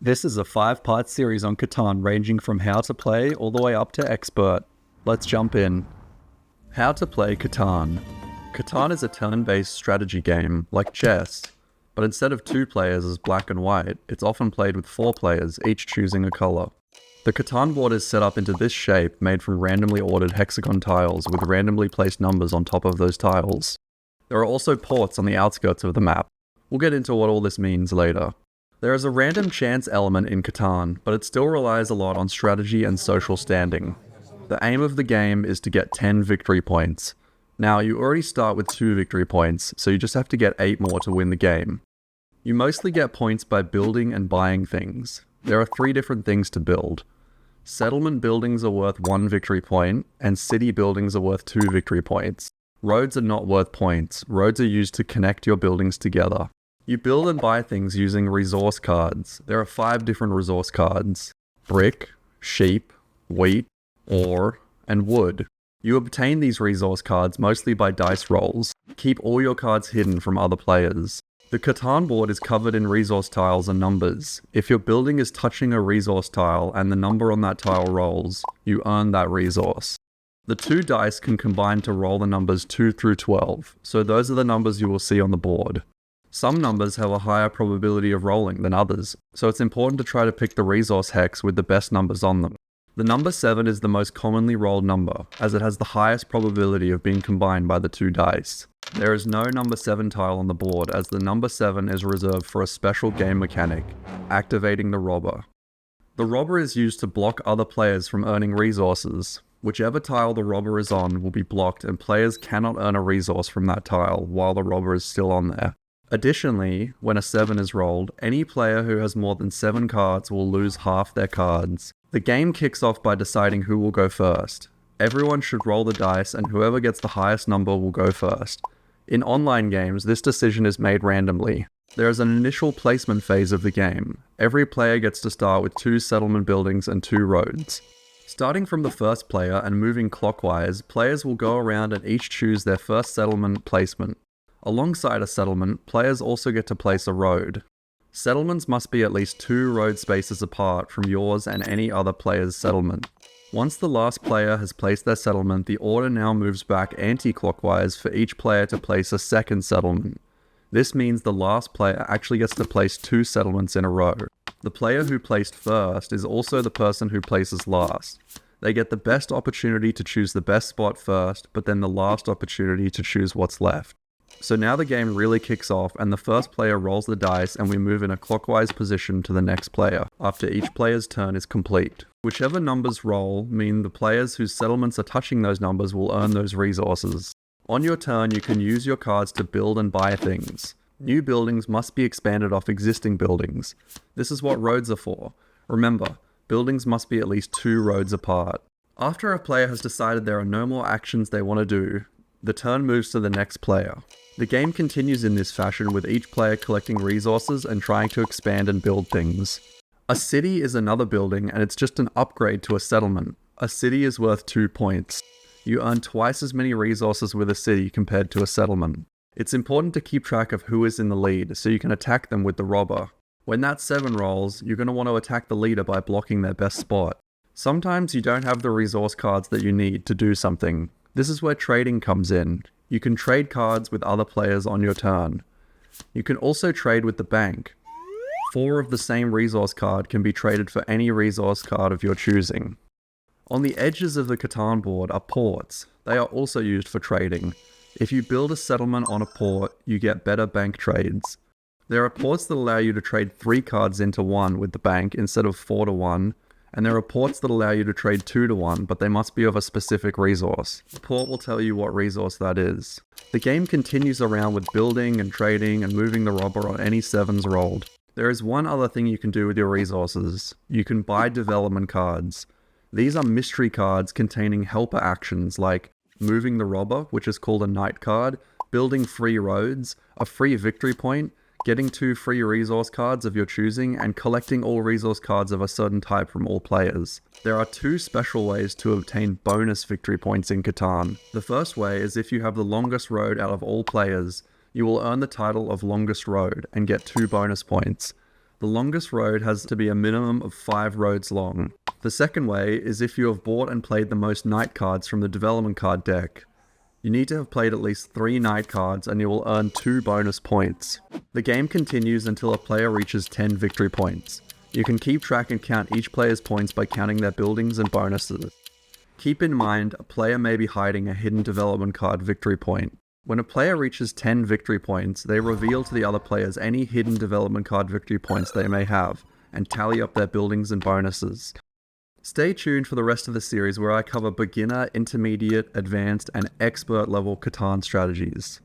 This is a 5-part series on Catan ranging from how to play all the way up to expert. Let's jump in. How to play Catan. Catan is a turn-based strategy game, like chess, but instead of 2 players as black and white, it's often played with 4 players, each choosing a color. The Catan board is set up into this shape made from randomly ordered hexagon tiles with randomly placed numbers on top of those tiles. There are also ports on the outskirts of the map. We'll get into what all this means later. There is a random chance element in Catan, but it still relies a lot on strategy and social standing. The aim of the game is to get 10 victory points. Now, you already start with 2 victory points, so you just have to get 8 more to win the game. You mostly get points by building and buying things. There are 3 different things to build. Settlement buildings are worth 1 victory point, and city buildings are worth 2 victory points. Roads are not worth points. Roads are used to connect your buildings together. You build and buy things using resource cards. There are 5 different resource cards: brick, sheep, wheat, ore, and wood. You obtain these resource cards mostly by dice rolls. Keep all your cards hidden from other players. The Catan board is covered in resource tiles and numbers. If your building is touching a resource tile and the number on that tile rolls, you earn that resource. The 2 dice can combine to roll the numbers 2 through 12, so those are the numbers you will see on the board. Some numbers have a higher probability of rolling than others, so it's important to try to pick the resource hex with the best numbers on them. The number 7 is the most commonly rolled number, as it has the highest probability of being combined by the 2 dice. There is no number 7 tile on the board, as the number 7 is reserved for a special game mechanic, activating the robber. The robber is used to block other players from earning resources. Whichever tile the robber is on will be blocked, and players cannot earn a resource from that tile while the robber is still on there. Additionally, when a 7 is rolled, any player who has more than 7 cards will lose half their cards. The game kicks off by deciding who will go first. Everyone should roll the dice, and whoever gets the highest number will go first. In online games, this decision is made randomly. There is an initial placement phase of the game. Every player gets to start with 2 settlement buildings and 2 roads. Starting from the first player and moving clockwise, players will go around and each choose their first settlement placement. Alongside a settlement, players also get to place a road. Settlements must be at least 2 road spaces apart from yours and any other player's settlement. Once the last player has placed their settlement, the order now moves back anti-clockwise for each player to place a second settlement. This means the last player actually gets to place 2 settlements in a row. The player who placed first is also the person who places last. They get the best opportunity to choose the best spot first, but then the last opportunity to choose what's left. So now the game really kicks off, and the first player rolls the dice and we move in a clockwise position to the next player, after each player's turn is complete. Whichever numbers roll mean the players whose settlements are touching those numbers will earn those resources. On your turn, you can use your cards to build and buy things. New buildings must be expanded off existing buildings. This is what roads are for. Remember, buildings must be at least 2 roads apart. After a player has decided there are no more actions they want to do, the turn moves to the next player. The game continues in this fashion, with each player collecting resources and trying to expand and build things. A city is another building, and it's just an upgrade to a settlement. A city is worth 2 points. You earn twice as many resources with a city compared to a settlement. It's important to keep track of who is in the lead, so you can attack them with the robber. When that 7 rolls, you're going to want to attack the leader by blocking their best spot. Sometimes you don't have the resource cards that you need to do something. This is where trading comes in. You can trade cards with other players on your turn. You can also trade with the bank. 4 of the same resource card can be traded for any resource card of your choosing. On the edges of the Catan board are ports. They are also used for trading. If you build a settlement on a port, you get better bank trades. There are ports that allow you to trade 3 cards into 1 with the bank instead of 4 to 1. And there are ports that allow you to trade 2 to 1, but they must be of a specific resource. The port will tell you what resource that is. The game continues around with building and trading and moving the robber on any 7s rolled. There is one other thing you can do with your resources. You can buy development cards. These are mystery cards containing helper actions like moving the robber, which is called a knight card, building free roads, a free victory point, getting 2 free resource cards of your choosing, and collecting all resource cards of a certain type from all players. There are 2 special ways to obtain bonus victory points in Catan. The first way is if you have the longest road out of all players, you will earn the title of longest road and get 2 bonus points. The The longest road has to be a minimum of 5 roads long. The second way is if you have bought and played the most knight cards from the development card deck. You need to have played at least 3 knight cards and you will earn 2 bonus points. The game continues until a player reaches 10 victory points. You can keep track and count each player's points by counting their buildings and bonuses. Keep in mind, a player may be hiding a hidden development card victory point. When a player reaches 10 victory points, they reveal to the other players any hidden development card victory points they may have, and tally up their buildings and bonuses. Stay tuned for the rest of the series where I cover beginner, intermediate, advanced, and expert level Catan strategies.